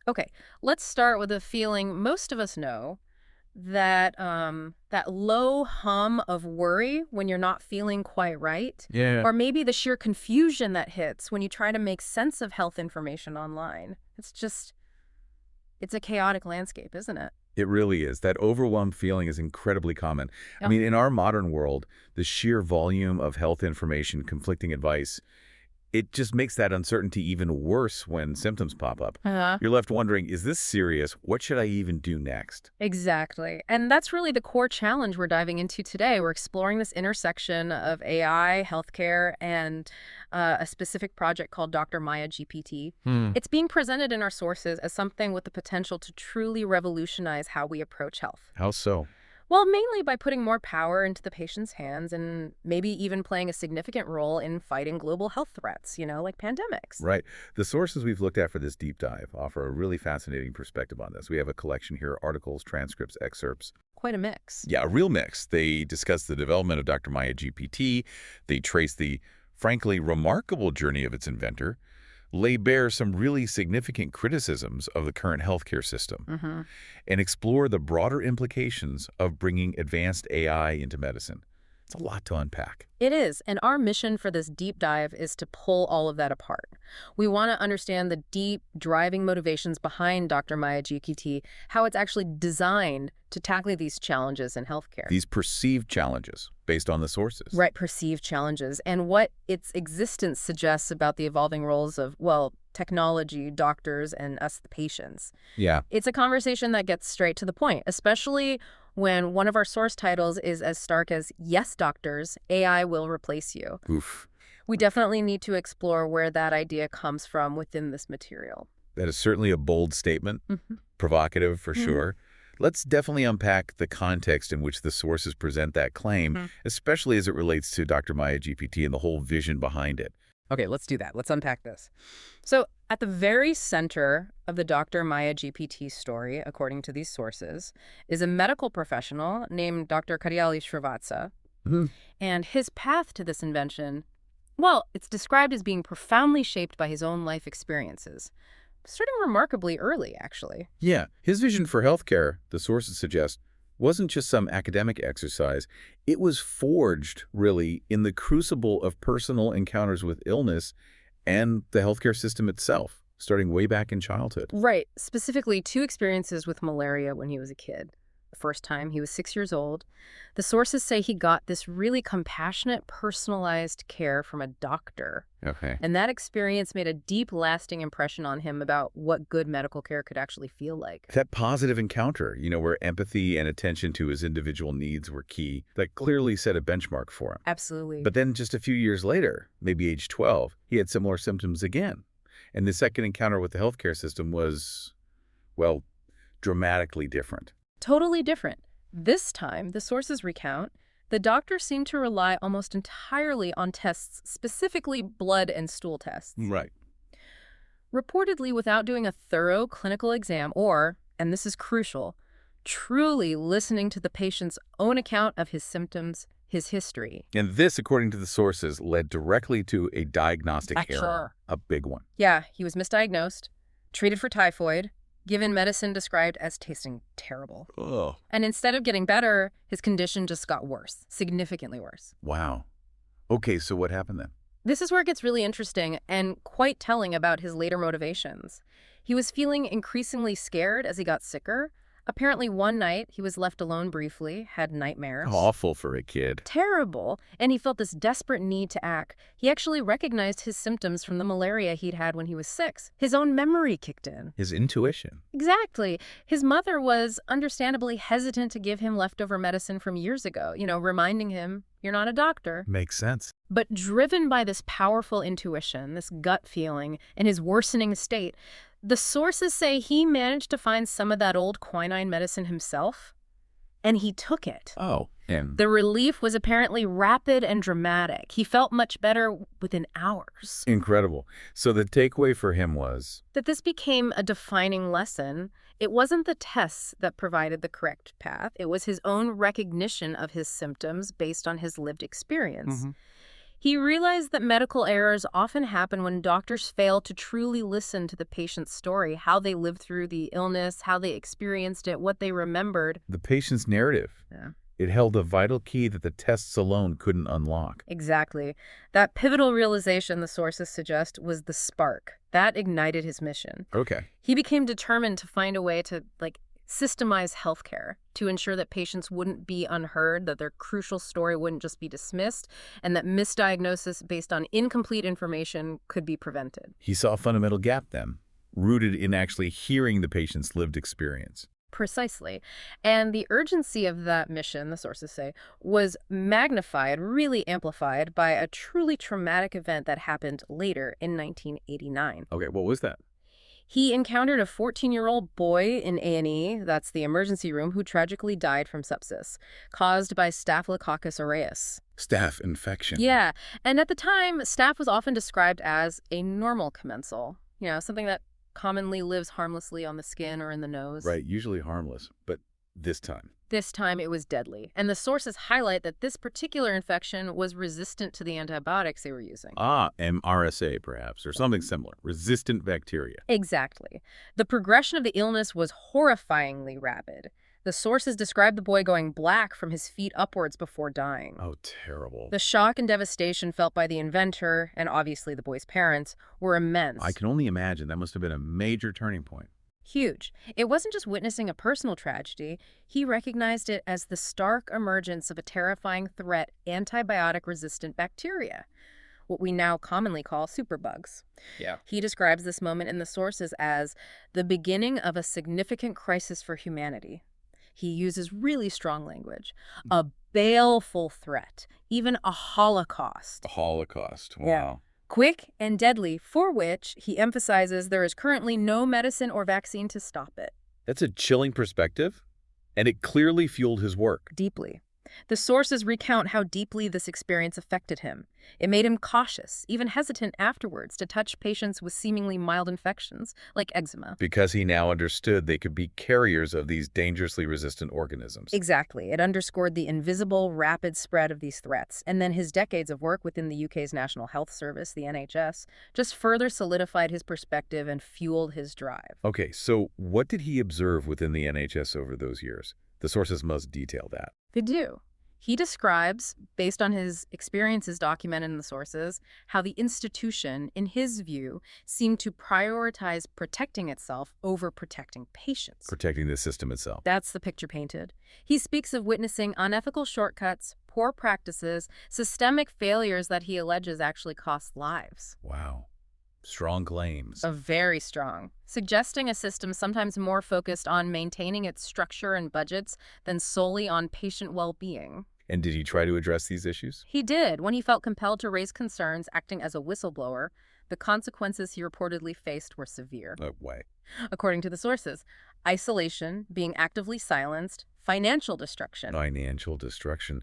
Okay, let's start with a feeling most of us know, that that low hum of worry when you're not feeling quite right, Yeah. or maybe the sheer confusion that hits when you try to make sense of health information online. It's a chaotic landscape, isn't it? It really is. That overwhelmed feeling is incredibly common. I Yep. mean, in our modern world, the sheer volume of health information, conflicting advice, it just makes that uncertainty even worse when symptoms pop up. Uh-huh. You're left wondering, is this serious? What should I even do next? Exactly. And that's really the core challenge we're diving into today. We're exploring this intersection of AI, healthcare, and a specific project called Dr. Maya GPT. Hmm. It's being presented in our sources as something with the potential to truly revolutionize how we approach health. How so? Well, mainly by putting more power into the patient's hands and maybe even playing a significant role in fighting global health threats, like pandemics. Right. The sources we've looked at for this deep dive offer a really fascinating perspective on this. We have a collection here, articles, transcripts, excerpts. Quite a mix. Yeah, a real mix. They discuss the development of Dr. Maya GPT. They trace the, frankly, remarkable journey of its inventor, lay bare some really significant criticisms of the current healthcare system, Mm-hmm. and explore the broader implications of bringing advanced AI into medicine. It's a lot to unpack. It is, and our mission for this deep dive is to pull all of that apart. We want to understand the deep, driving motivations behind Dr. Maya GPT, how it's actually designed to tackle these challenges in healthcare. These perceived challenges based on the sources. Right, perceived challenges, and what its existence suggests about the evolving roles of, well, technology, doctors, and us, the patients. Yeah. It's a conversation that gets straight to the point, especially when one of our source titles is as stark as, "Yes, doctors, AI will replace you." Oof. We definitely need to explore where that idea comes from within this material. That is certainly a bold statement, Mhm. provocative for Mhm. sure. Let's definitely unpack the context in which the sources present that claim, Mhm. especially as it relates to Dr. Maya GPT and the whole vision behind it. Okay, let's do that. Let's unpack this. So, at the very center of the Dr. Maya GPT story, according to these sources, is a medical professional named Dr. Karyali Srivatsa. Mhm. And his path to this invention, well, it's described as being profoundly shaped by his own life experiences, starting remarkably early, actually. Yeah, his vision for healthcare, the sources suggest, wasn't just some academic exercise. It was forged, really, in the crucible of personal encounters with illness and the healthcare system itself, starting way back in childhood. Right. Specifically, two experiences with malaria when he was a kid. The first time, he was 6 years old. The sources say he got this really compassionate, personalized care from a doctor. Okay. And that experience made a deep, lasting impression on him about what good medical care could actually feel like. That positive encounter, where empathy and attention to his individual needs were key, that clearly set a benchmark for him. Absolutely. But then just a few years later, maybe age 12, he had similar symptoms again. And the second encounter with the healthcare system was, well, dramatically different. Totally different. This time, the sources recount, the doctor seemed to rely almost entirely on tests, specifically blood and stool tests. Right. Reportedly without doing a thorough clinical exam or, and this is crucial, truly listening to the patient's own account of his symptoms, his history. And this, according to the sources, led directly to a diagnostic error. Sure. A big one. Yeah, he was misdiagnosed, treated for typhoid, given medicine described as tasting terrible. Oh. And instead of getting better, his condition just got worse, significantly worse. Wow. Okay, so what happened then? This is where it gets really interesting and quite telling about his later motivations. He was feeling increasingly scared as he got sicker. Apparently one night, he was left alone briefly, had nightmares. Awful for a kid. Terrible. And he felt this desperate need to act. He actually recognized his symptoms from the malaria he'd had when he was 6. His own memory kicked in. His intuition. Exactly. His mother was understandably hesitant to give him leftover medicine from years ago, reminding him, "You're not a doctor." Makes sense. But driven by this powerful intuition, this gut feeling, and his worsening state, the sources say he managed to find some of that old quinine medicine himself, and he took it. Oh. And The relief was apparently rapid and dramatic. He felt much better within hours. incredible. So the takeaway for him was, That this became a defining lesson. It wasn't the tests that provided the correct path. It was his own recognition of his symptoms based on his lived experience. He realized that medical errors often happen when doctors fail to truly listen to the patient's story, how they lived through the illness, how they experienced it, what they remembered. The patient's narrative. Yeah. It held a vital key that the tests alone couldn't unlock. Exactly. That pivotal realization, the sources suggest, was the spark. That ignited his mission. Okay. He became determined to find a way to, systemize healthcare to ensure that patients wouldn't be unheard, that their crucial story wouldn't just be dismissed, and that misdiagnosis based on incomplete information could be prevented. He saw a fundamental gap then, rooted in actually hearing the patient's lived experience. Precisely. And the urgency of that mission, the sources say, was magnified, really amplified by a truly traumatic event that happened later in 1989. Okay, what was that? He encountered a 14-year-old boy in A&E, that's the emergency room, who tragically died from sepsis, caused by Staphylococcus aureus. Staph infection. Yeah, and at the time, staph was often described as a normal commensal, something that commonly lives harmlessly on the skin or in the nose. Right, usually harmless, but this time. This time it was deadly, and the sources highlight that this particular infection was resistant to the antibiotics they were using. MRSA perhaps, or something similar. Resistant bacteria. Exactly. The progression of the illness was horrifyingly rapid. The sources describe the boy going black from his feet upwards before dying. Oh, terrible. The shock and devastation felt by the inventor, and obviously the boy's parents, were immense. I can only imagine that must have been a major turning point. Huge. It wasn't just witnessing a personal tragedy. He recognized it as the stark emergence of a terrifying threat, antibiotic-resistant bacteria, what we now commonly call superbugs. Yeah. He describes this moment in the sources as the beginning of a significant crisis for humanity. He uses really strong language. A baleful threat, even a holocaust. A holocaust. Wow. Yeah. Quick and deadly, for which, he emphasizes, there is currently no medicine or vaccine to stop it. That's a chilling perspective, and it clearly fueled his work. Deeply. The sources recount how deeply this experience affected him. It made him cautious, even hesitant afterwards, to touch patients with seemingly mild infections, like eczema. Because he now understood they could be carriers of these dangerously resistant organisms. Exactly. It underscored the invisible, rapid spread of these threats. And then his decades of work within the UK's National Health Service, the NHS, just further solidified his perspective and fueled his drive. Okay, so what did he observe within the NHS over those years? The sources must detail that. They do. He describes, based on his experiences documented in the sources, how the institution, in his view, seemed to prioritize protecting itself over protecting patients. Protecting the system itself. That's the picture painted. He speaks of witnessing unethical shortcuts, poor practices, systemic failures that he alleges actually cost lives. Wow. Strong claims. Very strong, suggesting a system sometimes more focused on maintaining its structure and budgets than solely on patient well-being. And did he try to address these issues? He did. When he felt compelled to raise concerns, acting as a whistleblower, the consequences he reportedly faced were severe. No way. According to the sources, isolation, being actively silenced, financial destruction, Financial destruction.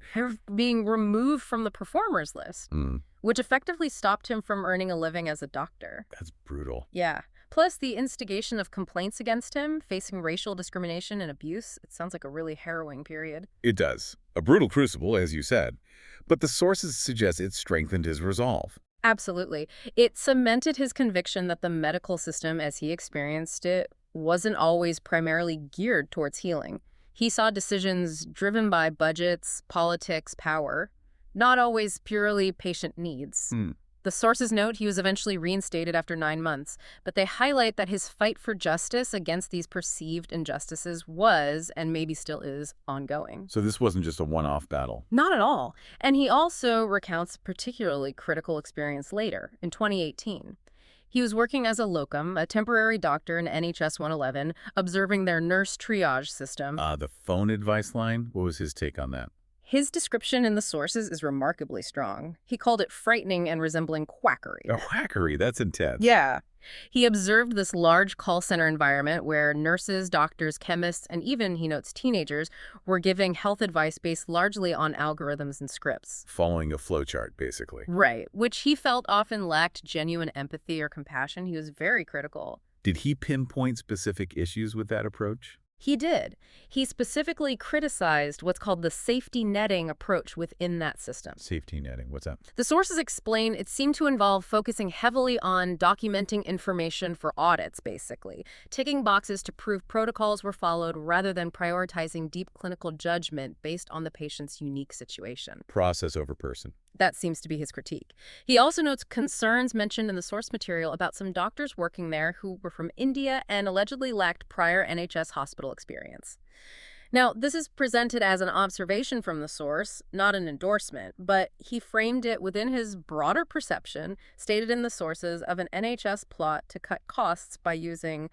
being removed from the performers list, which effectively stopped him from earning a living as a doctor. That's brutal. Yeah. Plus the instigation of complaints against him, facing racial discrimination and abuse. It sounds like a really harrowing period. It does. A brutal crucible, as you said. But the sources suggest it strengthened his resolve. Absolutely. It cemented his conviction that the medical system, as he experienced it, wasn't always primarily geared towards healing. He saw decisions driven by budgets, politics, power, not always purely patient needs. The sources note he was eventually reinstated after 9 months, but they highlight that his fight for justice against these perceived injustices was, and maybe still is, ongoing. So this wasn't just a one-off battle. Not at all. And he also recounts a particularly critical experience later, in 2018. He was working as a locum, a temporary doctor in NHS 111, observing their nurse triage system. The phone advice line? What was his take on that? His description in the sources is remarkably strong. He called it frightening and resembling quackery. Oh, quackery, that's intense. Yeah. He observed this large call center environment where nurses, doctors, chemists, and even, he notes, teenagers were giving health advice based largely on algorithms and scripts. Following a flowchart, basically. Right, which he felt often lacked genuine empathy or compassion. He was very critical. Did he pinpoint specific issues with that approach? He did. He specifically criticized what's called the safety netting approach within that system. Safety netting, what's that? The sources explain it seemed to involve focusing heavily on documenting information for audits, basically, ticking boxes to prove protocols were followed rather than prioritizing deep clinical judgment based on the patient's unique situation. Process over person. That seems to be his critique. He also notes concerns mentioned in the source material about some doctors working there who were from India and allegedly lacked prior NHS hospital experience. Now, this is presented as an observation from the source, not an endorsement, but he framed it within his broader perception, stated in the sources, of an NHS plot to cut costs by using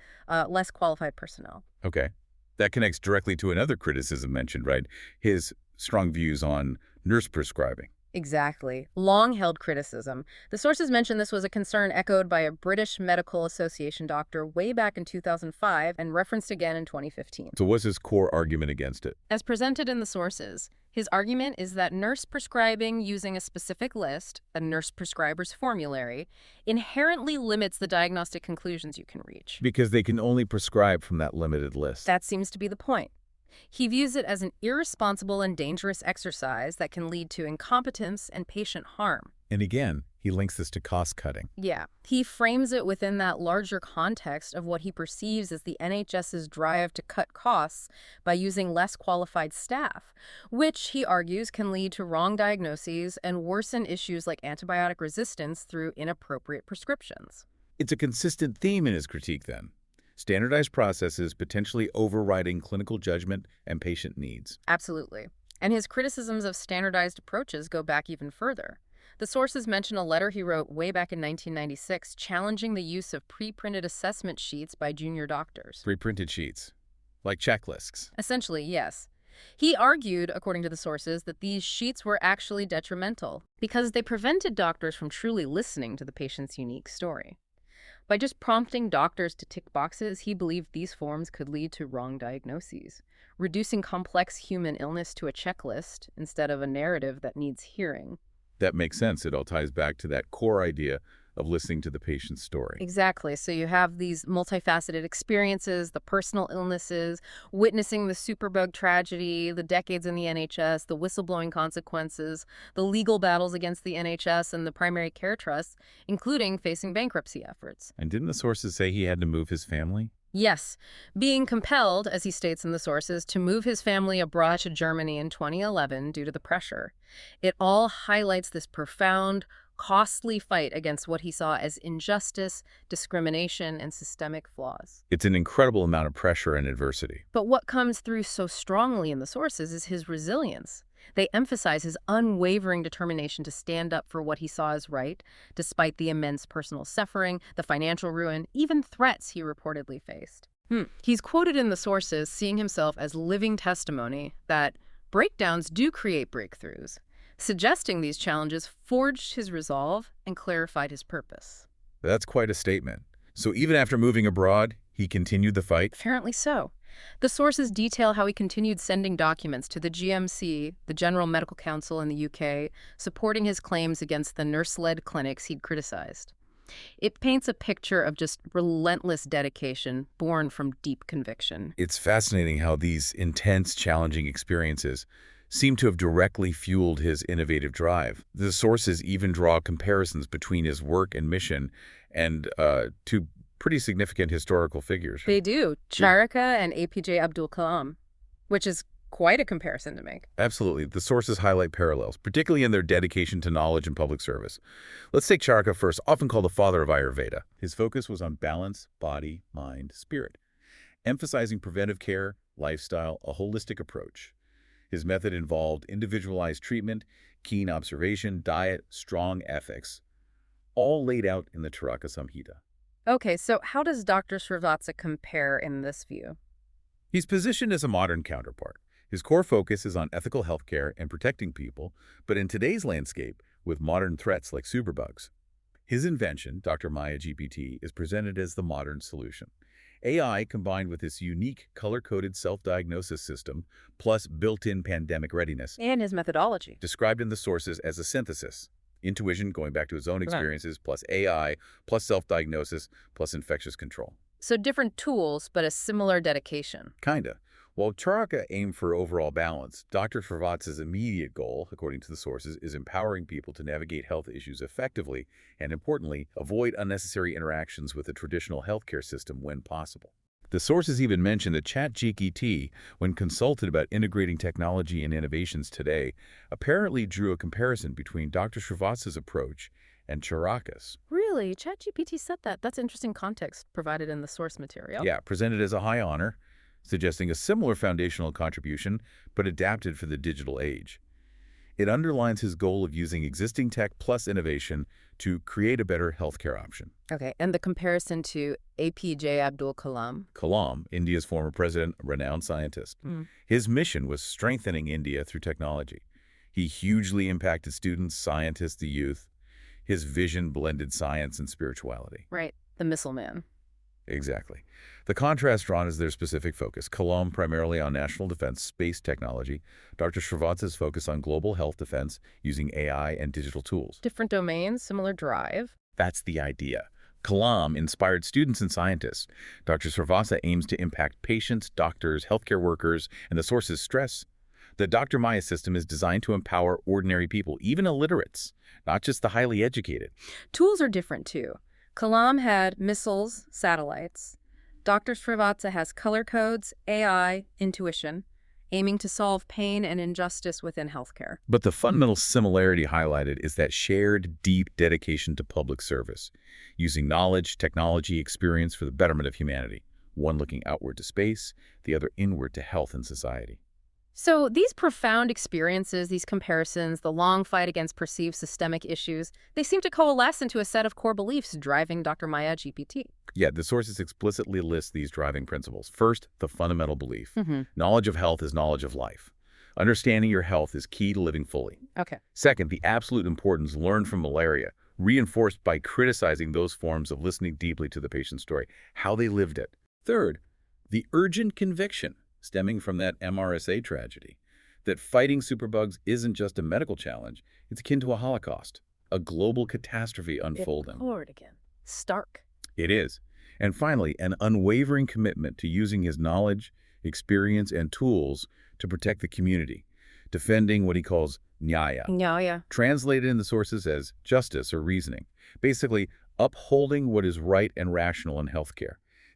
less qualified personnel. Okay. That connects directly to another criticism mentioned, right? His strong views on nurse prescribing. Exactly. Long-held criticism. The sources mention this was a concern echoed by a British Medical Association doctor way back in 2005 and referenced again in 2015. So what's his core argument against it? As presented in the sources, his argument is that nurse prescribing using a specific list, a nurse prescriber's formulary, inherently limits the diagnostic conclusions you can reach. Because they can only prescribe from that limited list. That seems to be the point. He views it as an irresponsible and dangerous exercise that can lead to incompetence and patient harm. And again, he links this to cost cutting. Yeah. He frames it within that larger context of what he perceives as the NHS's drive to cut costs by using less qualified staff, which, he argues, can lead to wrong diagnoses and worsen issues like antibiotic resistance through inappropriate prescriptions. It's a consistent theme in his critique, then. Standardized processes potentially overriding clinical judgment and patient needs. Absolutely. And his criticisms of standardized approaches go back even further. The sources mention a letter he wrote way back in 1996 challenging the use of pre-printed assessment sheets by junior doctors. Pre-printed sheets, like checklists. Essentially, yes. He argued, according to the sources, that these sheets were actually detrimental because they prevented doctors from truly listening to the patient's unique story. By just prompting doctors to tick boxes, he believed these forms could lead to wrong diagnoses, reducing complex human illness to a checklist instead of a narrative that needs hearing. That makes sense. It all ties back to that core idea of listening to the patient's story. Exactly. So you have these multifaceted experiences, the personal illnesses, witnessing the superbug tragedy, the decades in the NHS, the whistleblowing consequences, the legal battles against the NHS and the primary care trusts, including facing bankruptcy efforts. And didn't the sources say he had to move his family? Yes, being compelled, as he states in the sources, to move his family abroad to Germany in 2011 due to the pressure. It all highlights this profound, costly fight against what he saw as injustice, discrimination, and systemic flaws. It's an incredible amount of pressure and adversity. But what comes through so strongly in the sources is his resilience. They emphasize his unwavering determination to stand up for what he saw as right, despite the immense personal suffering, the financial ruin, even threats he reportedly faced. He's quoted in the sources seeing himself as living testimony that breakdowns do create breakthroughs, suggesting these challenges forged his resolve and clarified his purpose. That's quite a statement. So even after moving abroad, he continued the fight? Apparently so. The sources detail how he continued sending documents to the GMC, the General Medical Council in the UK, supporting his claims against the nurse-led clinics he'd criticized. It paints a picture of just relentless dedication born from deep conviction. It's fascinating how these intense, challenging experiences seem to have directly fueled his innovative drive. The sources even draw comparisons between his work and mission and two pretty significant historical figures. They do. Charaka and APJ Abdul Kalam, which is quite a comparison to make. Absolutely. The sources highlight parallels, particularly in their dedication to knowledge and public service. Let's take Charaka first, often called the father of Ayurveda. His focus was on balance, body, mind, spirit, emphasizing preventive care, lifestyle, a holistic approach. His method involved individualized treatment, keen observation, diet, strong ethics, all laid out in the Charaka Samhita. Okay, so how does Dr. Srivatsa compare in this view? He's positioned as a modern counterpart. His core focus is on ethical healthcare and protecting people, but in today's landscape, with modern threats like superbugs. His invention, Dr. Maya GPT, is presented as the modern solution. AI combined with this unique color-coded self-diagnosis system, plus built-in pandemic readiness. And his methodology. Described in the sources as a synthesis. Intuition, going back to his own experiences, plus AI, plus self-diagnosis, plus infectious control. So different tools, but a similar dedication. Kinda. While Charaka aimed for overall balance, Dr. Srivatsa's immediate goal, according to the sources, is empowering people to navigate health issues effectively and, importantly, avoid unnecessary interactions with the traditional healthcare system when possible. The sources even mention that ChatGPT, when consulted about integrating technology and innovations today, apparently drew a comparison between Dr. Srivatsa's approach and Charaka's. Really? ChatGPT said that. That's interesting context provided in the source material. Yeah, presented as a high honor, suggesting a similar foundational contribution, but adapted for the digital age. It underlines his goal of using existing tech plus innovation to create a better healthcare option. Okay, and the comparison to APJ Abdul Kalam? Kalam, India's former president, a renowned scientist. His mission was strengthening India through technology. He hugely impacted students, scientists, the youth. His vision blended science and spirituality. Right, the missile man. Exactly. The contrast drawn is their specific focus. Kalam primarily on national defense, space technology. Dr. Srivatsa's focus on global health defense using AI and digital tools. Different domains, similar drive. That's the idea. Kalam inspired students and scientists. Dr. Srivatsa aims to impact patients, doctors, healthcare workers, and the sources stress. The Dr. Maya system is designed to empower ordinary people, even illiterates, not just the highly educated. Tools are different, too. Kalam had missiles, satellites. Dr. Srivatsa has color codes, AI, intuition, aiming to solve pain and injustice within healthcare. But the fundamental similarity highlighted is that shared, deep dedication to public service, using knowledge, technology, experience for the betterment of humanity, one looking outward to space, the other inward to health and society. So these profound experiences, these comparisons, the long fight against perceived systemic issues, they seem to coalesce into a set of core beliefs driving Dr. Maya GPT. Yeah, the sources explicitly list these driving principles. First, the fundamental belief. Knowledge of health is knowledge of life. Understanding your health is key to living fully. Okay. Second, the absolute importance learned from malaria, reinforced by criticizing those forms of listening deeply to the patient's story, how they lived it. Third, the urgent conviction stemming from that MRSA tragedy, that fighting superbugs isn't just a medical challenge, it's akin to a Holocaust, a global catastrophe unfolding. Lord again. Stark. It is. And finally, an unwavering commitment to using his knowledge, experience, and tools to protect the community, defending what he calls nyaya, Yeah. translated in the sources as justice or reasoning, basically upholding what is right and rational in healthcare.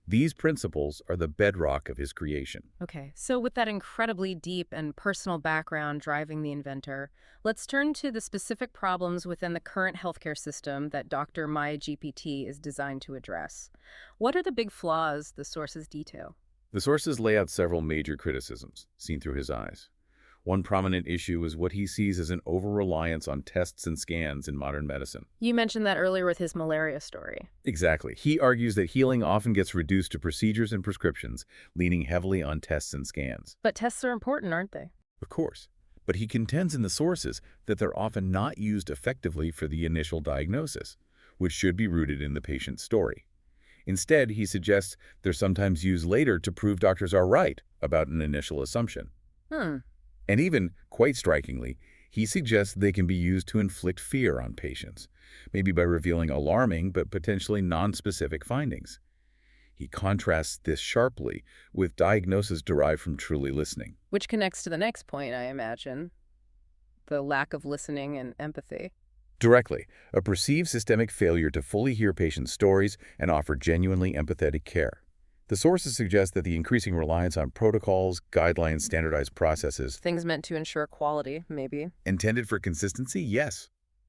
These principles are the bedrock of his creation. Okay, so with that incredibly deep and personal background driving the inventor, let's turn to the specific problems within the current healthcare system that Dr. Maya GPT is designed to address. What are the big flaws the sources detail? The sources lay out several major criticisms, seen through his eyes. One prominent issue is what he sees as an over-reliance on tests and scans in modern medicine. You mentioned that earlier with his malaria story. Exactly. He argues that healing often gets reduced to procedures and prescriptions, leaning heavily on tests and scans. But tests are important, aren't they? Of course. But he contends in the sources that they're often not used effectively for the initial diagnosis, which should be rooted in the patient's story. Instead, he suggests they're sometimes used later to prove doctors are right about an initial assumption. And even, quite strikingly, he suggests they can be used to inflict fear on patients, maybe by revealing alarming but potentially non-specific findings. He contrasts this sharply with diagnosis derived from truly listening. Which connects to the next point, I imagine. The lack of listening and empathy. Directly, a perceived systemic failure to fully hear patients' stories and offer genuinely empathetic care. The sources suggest that the increasing reliance on protocols, guidelines, standardized processes, Things meant to ensure quality, maybe. intended for consistency, yes.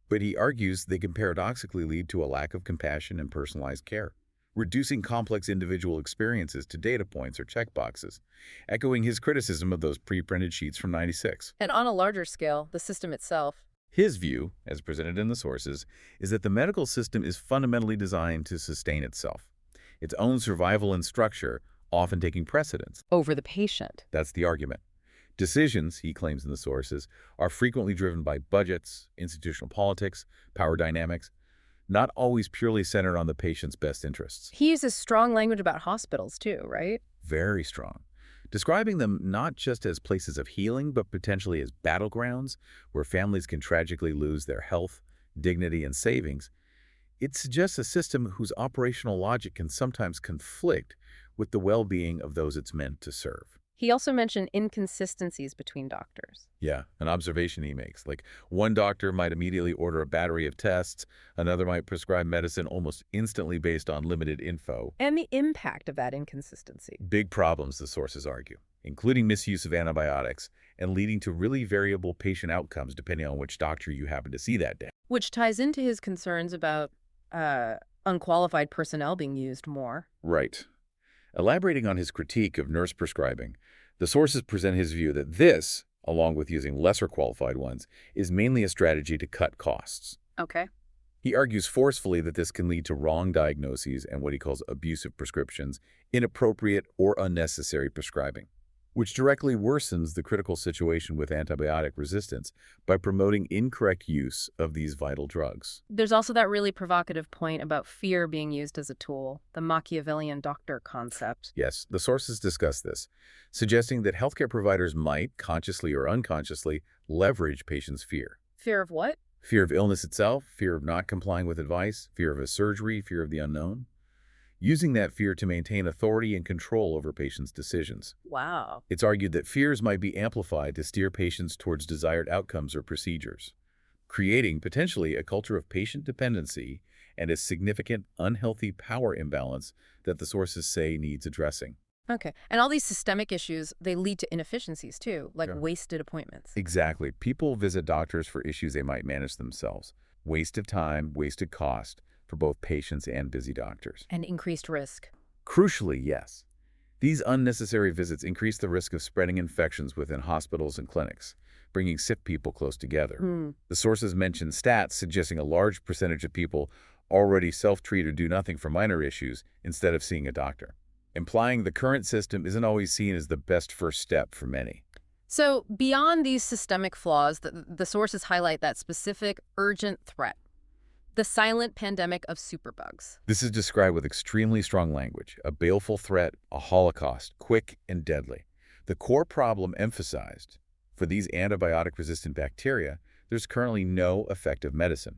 But he argues they can paradoxically lead to a lack of compassion and personalized care, reducing complex individual experiences to data points or checkboxes, echoing his criticism of those pre-printed sheets from '96. And on a larger scale, the system itself. His view, as presented in the sources, is that the medical system is fundamentally designed to sustain itself, its own survival and structure often taking precedence. Over the patient. That's the argument. Decisions, he claims in the sources, are frequently driven by budgets, institutional politics, power dynamics, not always purely centered on the patient's best interests. He uses strong language about hospitals, too, right? Very strong. Describing them not just as places of healing, but potentially as battlegrounds where families can tragically lose their health, dignity, and savings. It suggests a system whose operational logic can sometimes conflict with the well-being of those it's meant to serve. He also mentioned inconsistencies between doctors. Yeah, an observation he makes. Like, one doctor might immediately order a battery of tests, another might prescribe medicine almost instantly based on limited info. And the impact of that inconsistency. Big problems, the sources argue, including misuse of antibiotics and leading to really variable patient outcomes depending on which doctor you happen to see that day. Which ties into his concerns about unqualified personnel being used more. Right. Elaborating on his critique of nurse prescribing, the sources present his view that this, along with using lesser qualified ones, is mainly a strategy to cut costs. Okay. He argues forcefully that this can lead to wrong diagnoses and what he calls abusive prescriptions, inappropriate or unnecessary prescribing, which directly worsens the critical situation with antibiotic resistance by promoting incorrect use of these vital drugs. There's also that really provocative point about fear being used as a tool, the Machiavellian doctor concept. Yes, the sources discuss this, suggesting that healthcare providers might, consciously or unconsciously, leverage patients' fear. Fear of what? Fear of illness itself, fear of not complying with advice, fear of a surgery, fear of the unknown. Using that fear to maintain authority and control over patients' decisions. Wow. It's argued that fears might be amplified to steer patients towards desired outcomes or procedures, creating potentially a culture of patient dependency and a significant unhealthy power imbalance that the sources say needs addressing. Okay. And all these systemic issues, they lead to inefficiencies too, like Sure. wasted appointments. Exactly. People visit doctors for issues they might manage themselves. Wasted time, wasted cost for both patients and busy doctors. And increased risk. Crucially, yes. These unnecessary visits increase the risk of spreading infections within hospitals and clinics, bringing sick people close together. The sources mention stats suggesting a large percentage of people already self-treat or do nothing for minor issues instead of seeing a doctor, implying the current system isn't always seen as the best first step for many. So beyond these systemic flaws, the sources highlight that specific urgent threat. The silent pandemic of superbugs. This is described with extremely strong language, a baleful threat, a holocaust, quick and deadly. The core problem emphasized, for these antibiotic-resistant bacteria, there's currently no effective medicine,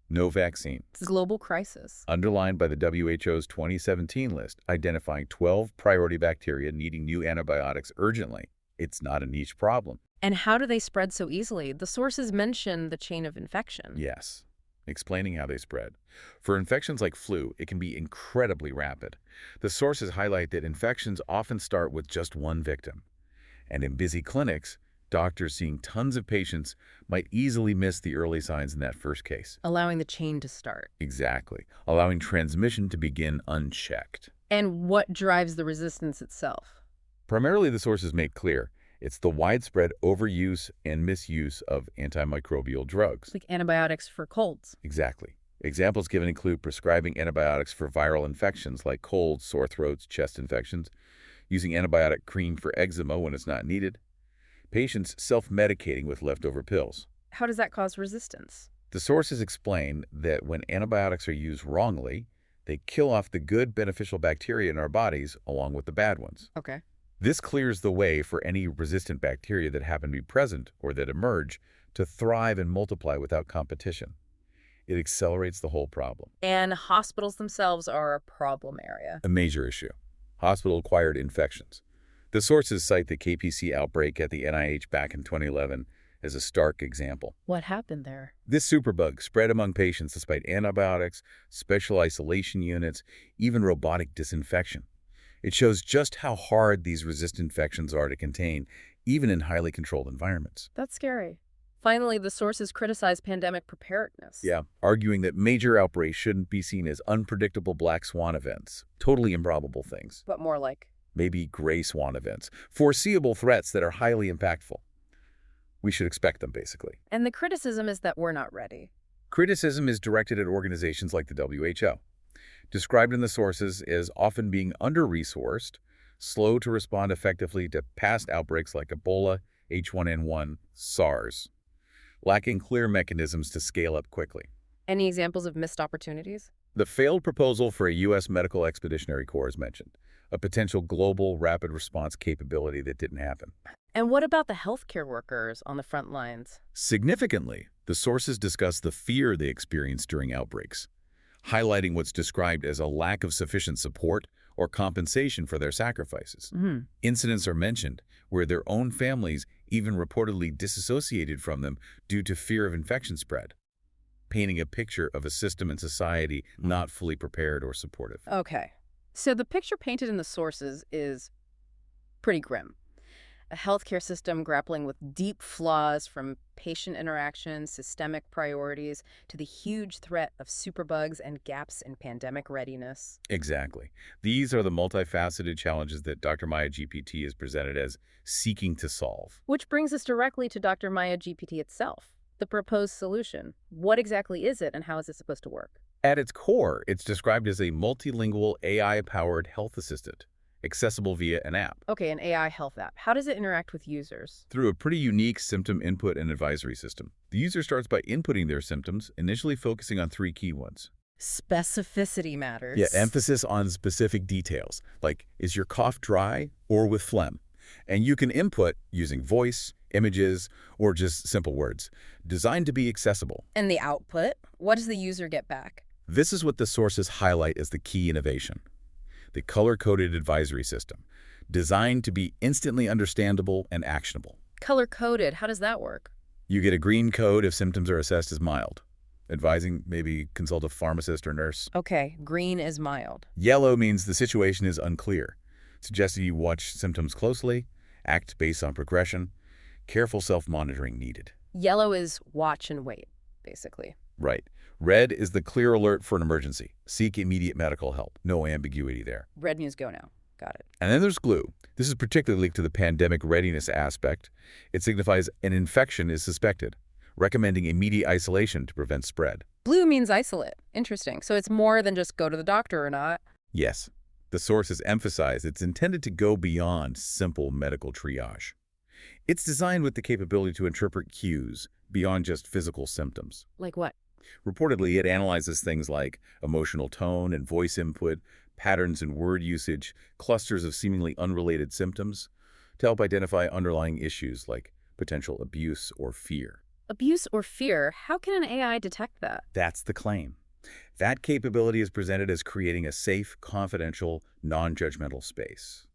no vaccine. It's a global crisis. Underlined by the WHO's 2017 list, identifying 12 priority bacteria needing new antibiotics urgently. It's not a niche problem. And how do they spread so easily? The sources mention the chain of infection. Yes. Explaining how they spread. For infections like flu, it can be incredibly rapid. The sources highlight that infections often start with just one victim. And in busy clinics, doctors seeing tons of patients might easily miss the early signs in that first case. Allowing the chain to start. Exactly. Allowing transmission to begin unchecked. And what drives the resistance itself? Primarily, the sources make clear, it's the widespread overuse and misuse of antimicrobial drugs. Like antibiotics for colds. Exactly. Examples given include prescribing antibiotics for viral infections like colds, sore throats, chest infections, using antibiotic cream for eczema when it's not needed, patients self-medicating with leftover pills. How does that cause resistance? The sources explain that when antibiotics are used wrongly, they kill off the good beneficial bacteria in our bodies along with the bad ones. Okay. This clears the way for any resistant bacteria that happen to be present or that emerge to thrive and multiply without competition. It accelerates the whole problem. And hospitals themselves are a problem area. A major issue. Hospital-acquired infections. The sources cite the KPC outbreak at the NIH back in 2011 as a stark example. What happened there? This superbug spread among patients despite antibiotics, special isolation units, even robotic disinfection. It shows just how hard these resistant infections are to contain, even in highly controlled environments. That's scary. Finally, the sources criticize pandemic preparedness. Yeah, arguing that major outbreaks shouldn't be seen as unpredictable black swan events, totally improbable things. But more like? Maybe gray swan events, foreseeable threats that are highly impactful. We should expect them, basically. And the criticism is that we're not ready. Criticism is directed at organizations like the WHO, described in the sources as often being under-resourced, slow to respond effectively to past outbreaks like Ebola, H1N1, SARS, lacking clear mechanisms to scale up quickly. Any examples of missed opportunities? The failed proposal for a U.S. Medical Expeditionary Corps is mentioned, a potential global rapid response capability that didn't happen. And what about the healthcare workers on the front lines? Significantly, the sources discuss the fear they experience during outbreaks. highlighting what's described as a lack of sufficient support or compensation for their sacrifices. Incidents are mentioned where their own families even reportedly disassociated from them due to fear of infection spread, painting a picture of a system and society not fully prepared or supportive. Okay. So the picture painted in the sources is pretty grim. A healthcare system grappling with deep flaws from patient interaction, systemic priorities, to the huge threat of superbugs and gaps in pandemic readiness. Exactly. These are the multifaceted challenges that Dr. Maya GPT is presented as seeking to solve. Which brings us directly to Dr. Maya GPT itself, the proposed solution. What exactly is it and how is it supposed to work? At its core, it's described as a multilingual AI-powered health assistant, accessible via an app. Okay, an AI health app. How does it interact with users? Through a pretty unique symptom input and advisory system. The user starts by inputting their symptoms, initially focusing on 3 key ones. Specificity matters. Yeah, emphasis on specific details, like is your cough dry or with phlegm? And you can input using voice, images, or just simple words, designed to be accessible. And the output? What does the user get back? This is what the sources highlight as the key innovation. The color-coded advisory system, designed to be instantly understandable and actionable. Color-coded, how does that work? You get a green code if symptoms are assessed as mild, advising maybe consult a pharmacist or nurse. Okay, green is mild. Yellow means the situation is unclear, suggesting you watch symptoms closely, act based on progression, careful self-monitoring needed. Yellow is watch and wait, basically. Right. Red is the clear alert for an emergency. Seek immediate medical help. No ambiguity there. Red means go now. Got it. And then there's blue. This is particularly linked to the pandemic readiness aspect. It signifies an infection is suspected, recommending immediate isolation to prevent spread. Blue means isolate. Interesting. So it's more than just go to the doctor or not. Yes. The sources emphasize it's intended to go beyond simple medical triage. It's designed with the capability to interpret cues beyond just physical symptoms. Like what? Reportedly, it analyzes things like emotional tone and voice input, patterns in word usage, clusters of seemingly unrelated symptoms, to help identify underlying issues like potential abuse or fear. Abuse or fear? How can an AI detect that? That's the claim. That capability is presented as creating a safe, confidential, non-judgmental space.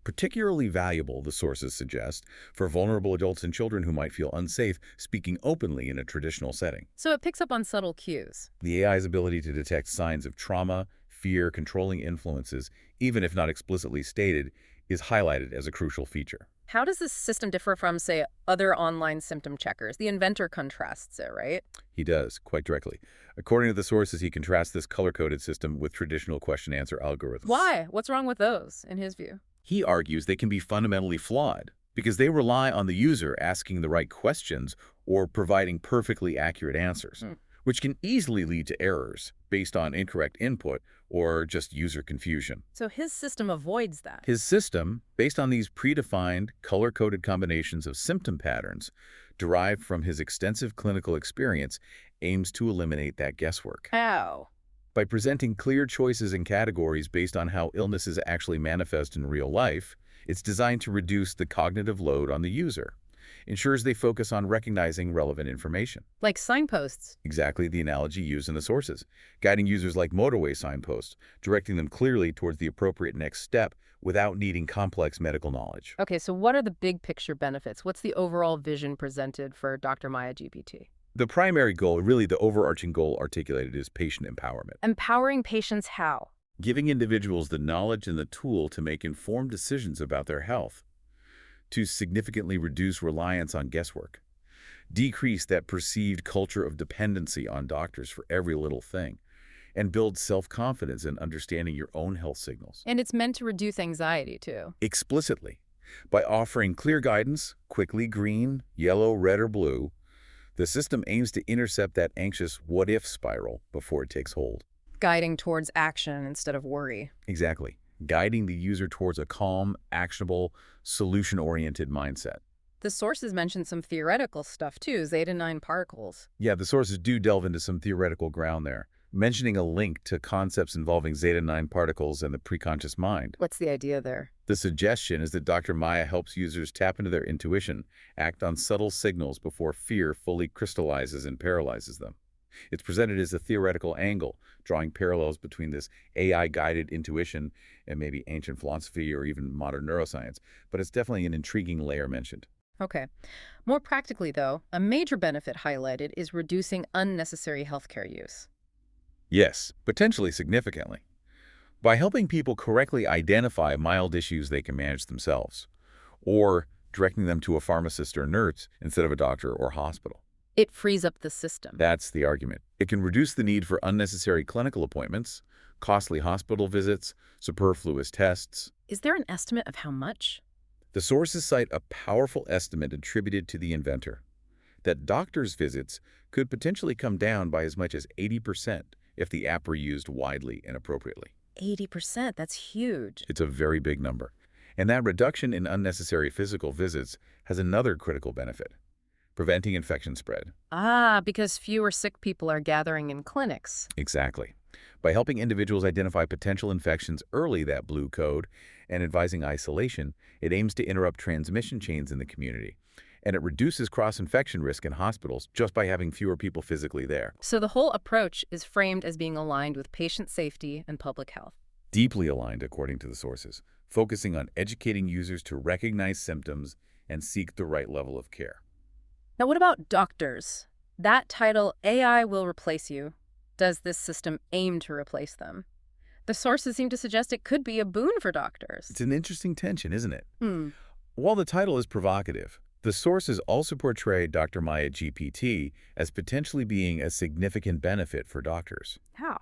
Particularly valuable, the sources suggest, for vulnerable adults and children who might feel unsafe speaking openly in a traditional setting. So it picks up on subtle cues. The AI's ability to detect signs of trauma, fear, controlling influences, even if not explicitly stated, is highlighted as a crucial feature. How does this system differ from, say, other online symptom checkers? The inventor contrasts it, right? He does, quite directly. According to the sources, he contrasts this color-coded system with traditional question-answer algorithms. Why? What's wrong with those, in his view? He argues they can be fundamentally flawed because they rely on the user asking the right questions or providing perfectly accurate answers, which can easily lead to errors based on incorrect input or just user confusion. So his system avoids that. His system, based on these predefined, color-coded combinations of symptom patterns derived from his extensive clinical experience, aims to eliminate that guesswork. How? By presenting clear choices and categories based on how illnesses actually manifest in real life, it's designed to reduce the cognitive load on the user, ensures they focus on recognizing relevant information. Like signposts. Exactly the analogy used in the sources, guiding users like motorway signposts, directing them clearly towards the appropriate next step without needing complex medical knowledge. Okay, so what are the big picture benefits? What's the overall vision presented for Dr. Maya GPT? The primary goal, really the overarching goal articulated, is patient empowerment. Empowering patients how? Giving individuals the knowledge and the tool to make informed decisions about their health, to significantly reduce reliance on guesswork, decrease that perceived culture of dependency on doctors for every little thing, and build self-confidence in understanding your own health signals. And it's meant to reduce anxiety, too. Explicitly, by offering clear guidance, quickly green, yellow, red, or blue, the system aims to intercept that anxious what-if spiral before it takes hold. Guiding towards action instead of worry. Exactly. Guiding the user towards a calm, actionable, solution-oriented mindset. The sources mention some theoretical stuff, too, zeta 9 particles. Yeah, the sources do delve into some theoretical ground there, mentioning a link to concepts involving zeta 9 particles and the preconscious mind. What's the idea there? The suggestion is that Dr. Maya helps users tap into their intuition, act on subtle signals before fear fully crystallizes and paralyzes them. It's presented as a theoretical angle, drawing parallels between this AI-guided intuition and maybe ancient philosophy or even modern neuroscience. But it's definitely an intriguing layer mentioned. Okay. More practically, though, a major benefit highlighted is reducing unnecessary healthcare use. Yes, potentially significantly. By helping people correctly identify mild issues they can manage themselves, or directing them to a pharmacist or nurse instead of a doctor or hospital. It frees up the system. That's the argument. It can reduce the need for unnecessary clinical appointments, costly hospital visits, superfluous tests. Is there an estimate of how much? The sources cite a powerful estimate attributed to the inventor, that doctors' visits could potentially come down by as much as 80% if the app were used widely and appropriately. 80%, that's huge. It's a very big number. And that reduction in unnecessary physical visits has another critical benefit: preventing infection spread. Ah, because fewer sick people are gathering in clinics. Exactly. By helping individuals identify potential infections early, that blue code, and advising isolation, it aims to interrupt transmission chains in the community. And it reduces cross-infection risk in hospitals just by having fewer people physically there. So the whole approach is framed as being aligned with patient safety and public health. Deeply aligned, according to the sources, focusing on educating users to recognize symptoms and seek the right level of care. Now, what about doctors? That title, AI will replace you. Does this system aim to replace them? The sources seem to suggest it could be a boon for doctors. It's an interesting tension, isn't it? While the title is provocative, the sources also portray Dr. Maya GPT as potentially being a significant benefit for doctors. How?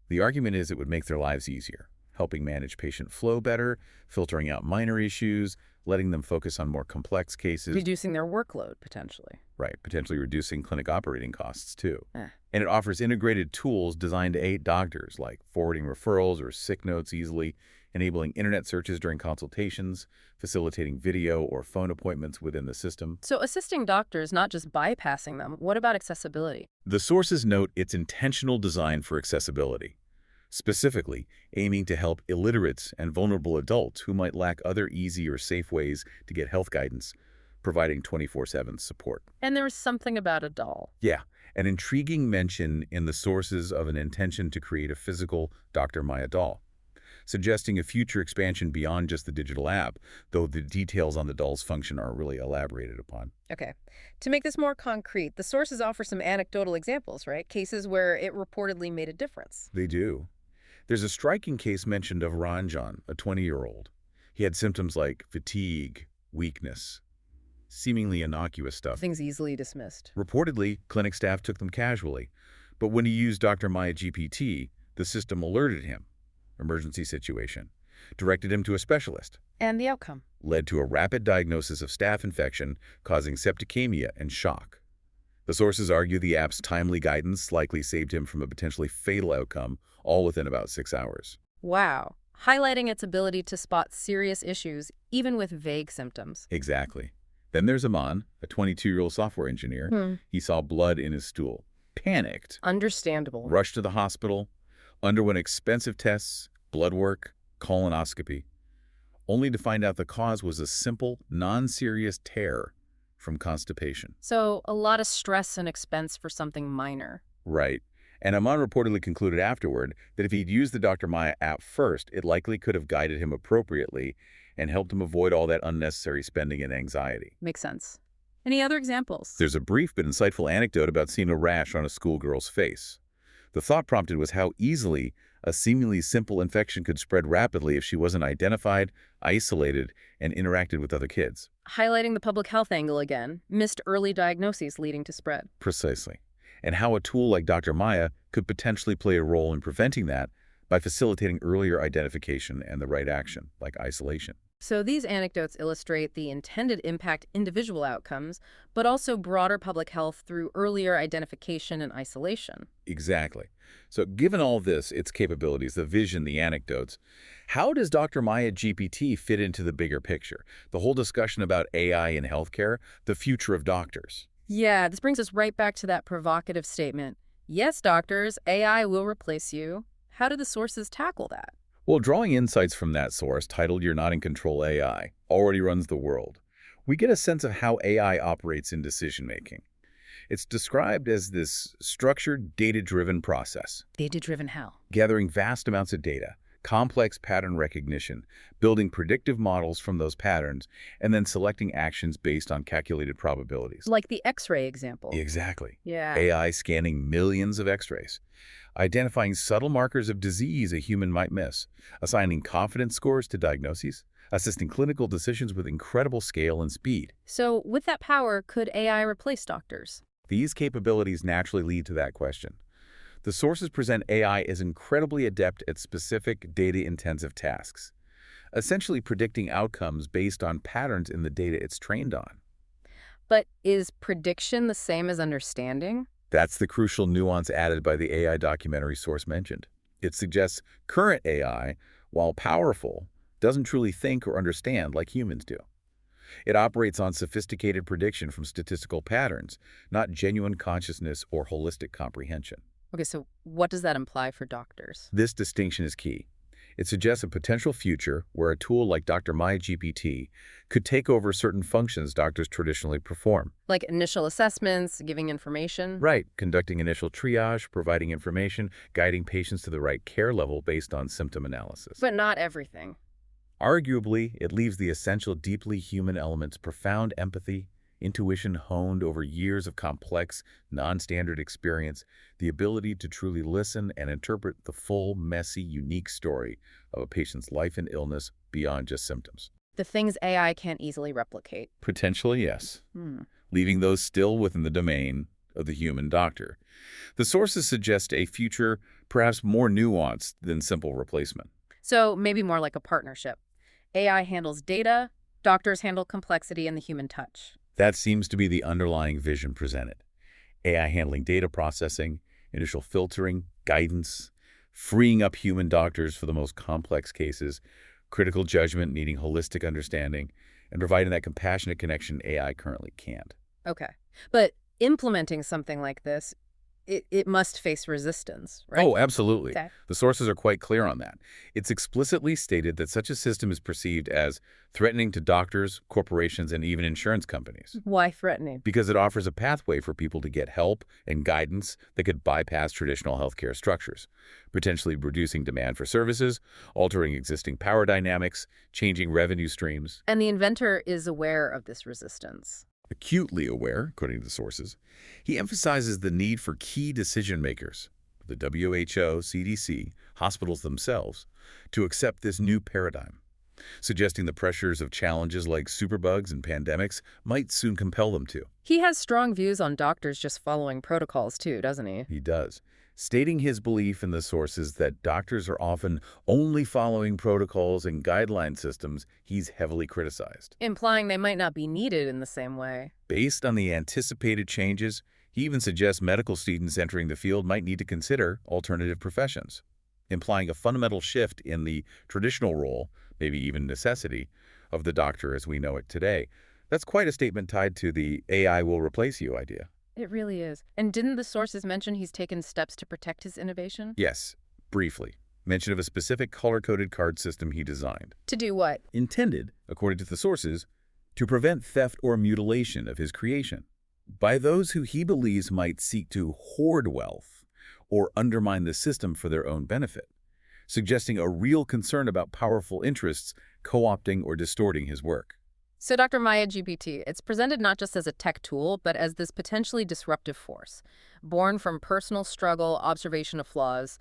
The argument is it would make their lives easier, helping manage patient flow better, filtering out minor issues, letting them focus on more complex cases. Reducing their workload, potentially. Right, potentially reducing clinic operating costs, too. Eh. And it offers integrated tools designed to aid doctors, like forwarding referrals or sick notes easily, enabling internet searches during consultations, facilitating video or phone appointments within the system. So assisting doctors, not just bypassing them. What about accessibility? The sources note its intentional design for accessibility, specifically aiming to help illiterates and vulnerable adults who might lack other easy or safe ways to get health guidance, providing 24/7 support. And there's something about a doll. Yeah, an intriguing mention in the sources of an intention to create a physical Dr. Maya doll, suggesting a future expansion beyond just the digital app, though the details on the doll's function are really elaborated upon. Okay. To make this more concrete, the sources offer some anecdotal examples, right? Cases where it reportedly made a difference. They do. There's a striking case mentioned of Ranjan, a 20-year-old. He had symptoms like fatigue, weakness, seemingly innocuous stuff. Things easily dismissed. Reportedly, clinic staff took them casually, but when he used Dr. Maya GPT, the system alerted him. Emergency situation. Directed him to a specialist. And the outcome? Led to a rapid diagnosis of staph infection, causing septicemia and shock. The sources argue the app's timely guidance likely saved him from a potentially fatal outcome, all within about 6 hours. Wow. Highlighting its ability to spot serious issues, even with vague symptoms. Exactly. Then there's Aman, a 22-year-old software engineer. He saw blood in his stool. Panicked. Understandable. Rushed to the hospital. Underwent expensive tests, blood work, colonoscopy, only to find out the cause was a simple, non-serious tear from constipation. So a lot of stress and expense for something minor. Right. And Aman reportedly concluded afterward that if he'd used the Dr. Maya app first, it likely could have guided him appropriately and helped him avoid all that unnecessary spending and anxiety. Makes sense. Any other examples? There's a brief but insightful anecdote about seeing a rash on a schoolgirl's face. The thought prompted was how easily a seemingly simple infection could spread rapidly if she wasn't identified, isolated, and interacted with other kids. Highlighting the public health angle again, missed early diagnoses leading to spread. Precisely. And how a tool like Dr. Maya could potentially play a role in preventing that by facilitating earlier identification and the right action, like isolation. So these anecdotes illustrate the intended impact individual outcomes, but also broader public health through earlier identification and isolation. Exactly. So given all this, its capabilities, the vision, the anecdotes, how does Dr. Maya GPT fit into the bigger picture? The whole discussion about AI in healthcare, the future of doctors. Yeah, this brings us right back to that provocative statement. Yes, doctors, AI will replace you. How do the sources tackle that? Well, drawing insights from that source, titled You're Not in Control AI, already runs the world, we get a sense of how AI operates in decision-making. It's described as this structured, data-driven process, Data-driven how? gathering vast amounts of data, complex pattern recognition, building predictive models from those patterns, and then selecting actions based on calculated probabilities. Like the X-ray example. Exactly. Yeah. AI scanning millions of X-rays, identifying subtle markers of disease a human might miss, assigning confidence scores to diagnoses, assisting clinical decisions with incredible scale and speed. So with that power, could AI replace doctors? These capabilities naturally lead to that question. The sources present AI as incredibly adept at specific data-intensive tasks, essentially predicting outcomes based on patterns in the data it's trained on. But is prediction the same as understanding? That's the crucial nuance added by the AI documentary source mentioned. It suggests current AI, while powerful, doesn't truly think or understand like humans do. It operates on sophisticated prediction from statistical patterns, not genuine consciousness or holistic comprehension. Okay, so what does that imply for doctors? This distinction is key. It suggests a potential future where a tool like Dr. MyGPT could take over certain functions doctors traditionally perform. Like initial assessments, giving information? Right, conducting initial triage, providing information, guiding patients to the right care level based on symptom analysis. But not everything. Arguably, it leaves the essential deeply human elements: profound empathy, intuition honed over years of complex, non-standard experience, the ability to truly listen and interpret the full, messy, unique story of a patient's life and illness beyond just symptoms. The things AI can't easily replicate. Potentially, yes, leaving those still within the domain of the human doctor. The sources suggest a future perhaps more nuanced than simple replacement. So maybe more like a partnership. AI handles data, doctors handle complexity and the human touch. That seems to be the underlying vision presented. AI handling data processing, initial filtering, guidance, freeing up human doctors for the most complex cases, critical judgment needing holistic understanding, and providing that compassionate connection AI currently can't. Okay. But implementing something like this, it must face resistance, right? Oh, absolutely. Okay. The sources are quite clear on that. It's explicitly stated that such a system is perceived as threatening to doctors, corporations, and even insurance companies, Why threatening? because it offers a pathway for people to get help and guidance that could bypass traditional healthcare structures, potentially reducing demand for services, altering existing power dynamics, changing revenue streams. And the inventor is aware of this resistance. Acutely aware, according to the sources, he emphasizes the need for key decision makers, the WHO, CDC, hospitals themselves, to accept this new paradigm, suggesting the pressures of challenges like superbugs and pandemics might soon compel them to. He has strong views on doctors just following protocols too, doesn't he? He does, stating his belief in the sources that doctors are often only following protocols and guideline systems. He's heavily criticized. Implying they might not be needed in the same way. Based on the anticipated changes, he even suggests medical students entering the field might need to consider alternative professions, implying a fundamental shift in the traditional role, maybe even necessity, of the doctor as we know it today. That's quite a statement tied to the AI will replace you idea. It really is. And didn't the sources mention he's taken steps to protect his innovation? Yes, briefly. Mention of a specific color-coded card system he designed. To do what? Intended, according to the sources, to prevent theft or mutilation of his creation by those who he believes might seek to hoard wealth or undermine the system for their own benefit, suggesting a real concern about powerful interests co-opting or distorting his work. So Dr. MyGPT, it's presented not just as a tech tool, but as this potentially disruptive force, born from personal struggle, observation of flaws,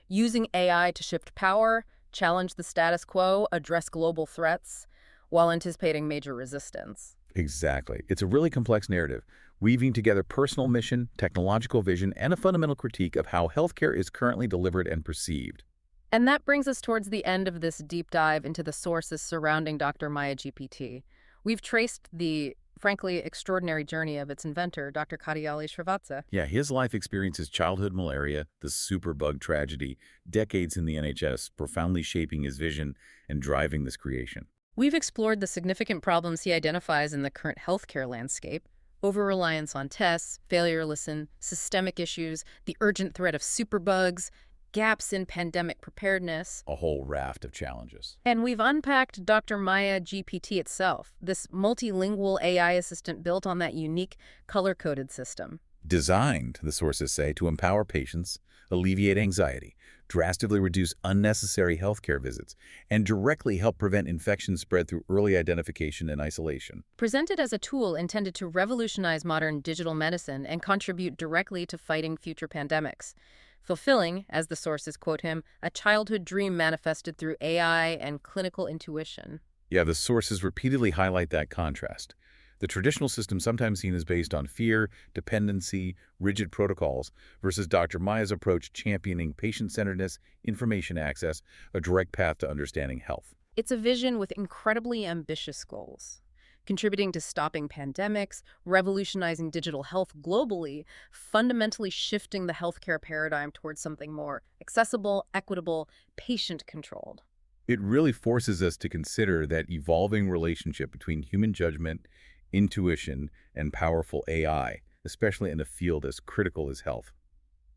using AI to shift power, challenge the status quo, address global threats, while anticipating major resistance. Exactly. It's a really complex narrative, weaving together personal mission, technological vision, and a fundamental critique of how healthcare is currently delivered and perceived. And that brings us towards the end of this deep dive into the sources surrounding Dr. MyGPT. We've traced the, frankly, extraordinary journey of its inventor, Dr. Katyali Srivatsa. Yeah, his life experiences childhood malaria, the superbug tragedy, decades in the NHS, profoundly shaping his vision and driving this creation. We've explored the significant problems he identifies in the current healthcare landscape: over-reliance on tests, failure to listen, systemic issues, the urgent threat of superbugs, gaps in pandemic preparedness. A whole raft of challenges. And we've unpacked Dr. Maya GPT itself, this multilingual AI assistant built on that unique color-coded system. Designed, the sources say, to empower patients, alleviate anxiety, drastically reduce unnecessary healthcare visits, and directly help prevent infection spread through early identification and isolation. Presented as a tool intended to revolutionize modern digital medicine and contribute directly to fighting future pandemics. Fulfilling, as the sources quote him, a childhood dream manifested through AI and clinical intuition. Yeah, the sources repeatedly highlight that contrast. The traditional system sometimes seen as based on fear, dependency, rigid protocols, versus Dr. Maya's approach championing patient-centeredness, information access, a direct path to understanding health. It's a vision with incredibly ambitious goals, contributing to stopping pandemics, revolutionizing digital health globally, fundamentally shifting the healthcare paradigm towards something more accessible, equitable, patient-controlled. It really forces us to consider that evolving relationship between human judgment, intuition, and powerful AI, especially in a field as critical as health.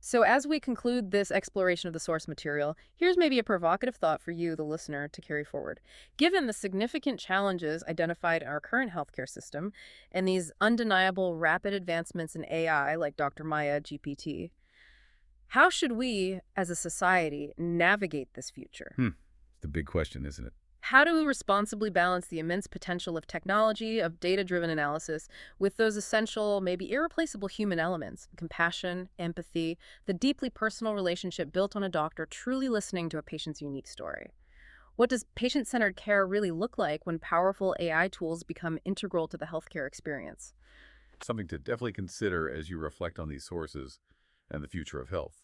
So as we conclude this exploration of the source material, here's maybe a provocative thought for you, the listener, to carry forward. Given the significant challenges identified in our current healthcare system and these undeniable rapid advancements in AI like Dr. Maya GPT, how should we, as a society, navigate this future? It's the big question, isn't it? How do we responsibly balance the immense potential of technology, of data-driven analysis, with those essential, maybe irreplaceable human elements, compassion, empathy, the deeply personal relationship built on a doctor truly listening to a patient's unique story? What does patient-centered care really look like when powerful AI tools become integral to the healthcare experience? Something to definitely consider as you reflect on these sources and the future of health.